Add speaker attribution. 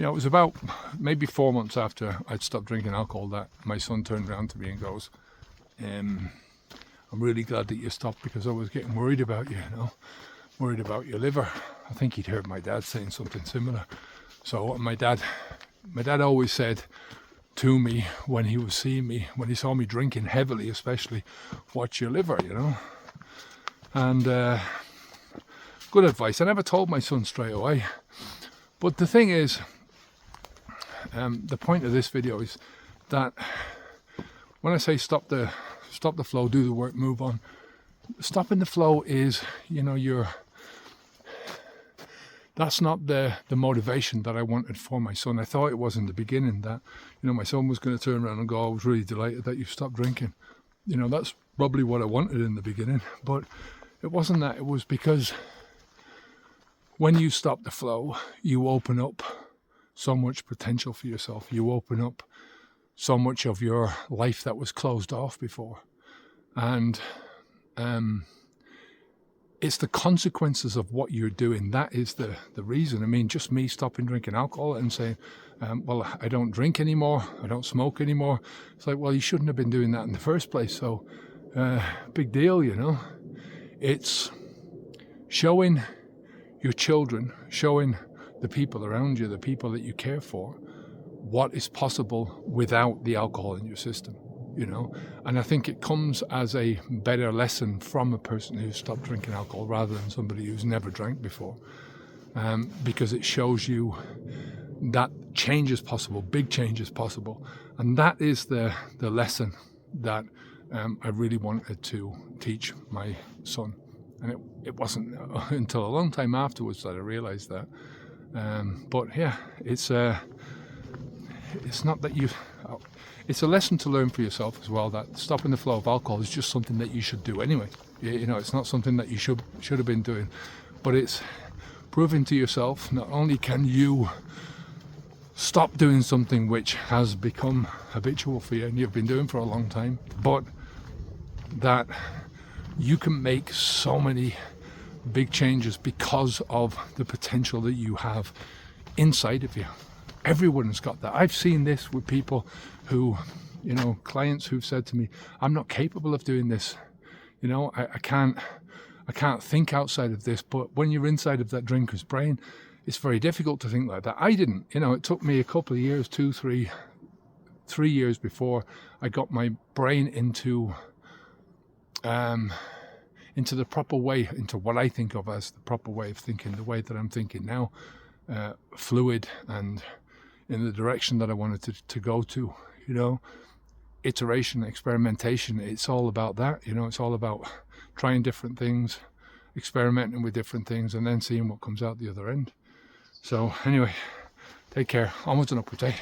Speaker 1: it was about maybe 4 months after I'd stopped drinking alcohol that my son turned around to me and goes, I'm really glad that you stopped, because I was getting worried about you, worried about your liver. I think he'd heard my dad saying something similar. So my dad always said to me when he was seeing me, when he saw me drinking heavily especially, watch your liver, And good advice. I never told my son straight away. But the thing is, the point of this video is that when I say stop the flow, do the work, move on, stopping the flow is, that's not the motivation that I wanted for my son. I thought it was in the beginning that, my son was going to turn around and go, I was really delighted that you stopped drinking. That's probably what I wanted in the beginning, but it wasn't that. It was because when you stop the flow, you open up so much potential for yourself. You open up so much of your life that was closed off before. And it's the consequences of what you're doing. That is the reason. I mean, just me stopping drinking alcohol and saying, well, I don't drink anymore, I don't smoke anymore. It's like, well, you shouldn't have been doing that in the first place. So, big deal, It's showing your children, showing the people around you, the people that you care for, what is possible without the alcohol in your system. And I think it comes as a better lesson from a person who's stopped drinking alcohol rather than somebody who's never drank before, because it shows you that change is possible, big change is possible, and that is the lesson that I really wanted to teach my son. And it wasn't until a long time afterwards that I realized that. But yeah, it's not that you. It's a lesson to learn for yourself as well, that stopping the flow of alcohol is just something that you should do anyway. It's not something that you should have been doing, but it's proving to yourself not only can you stop doing something which has become habitual for you and you've been doing for a long time, but that you can make so many big changes because of the potential that you have inside of you. Everyone's got that. I've seen this with people who, clients who've said to me, I'm not capable of doing this. I can't think outside of this. But when you're inside of that drinker's brain, it's very difficult to think like that. I didn't. It took me a couple of years, 3 years before I got my brain into the proper way, into what I think of as the proper way of thinking, the way that I'm thinking now, fluid and in the direction that I wanted to go to, iteration, experimentation. It's all about that, it's all about trying different things, experimenting with different things, and then seeing what comes out the other end. So anyway, take care. Almost done up with day.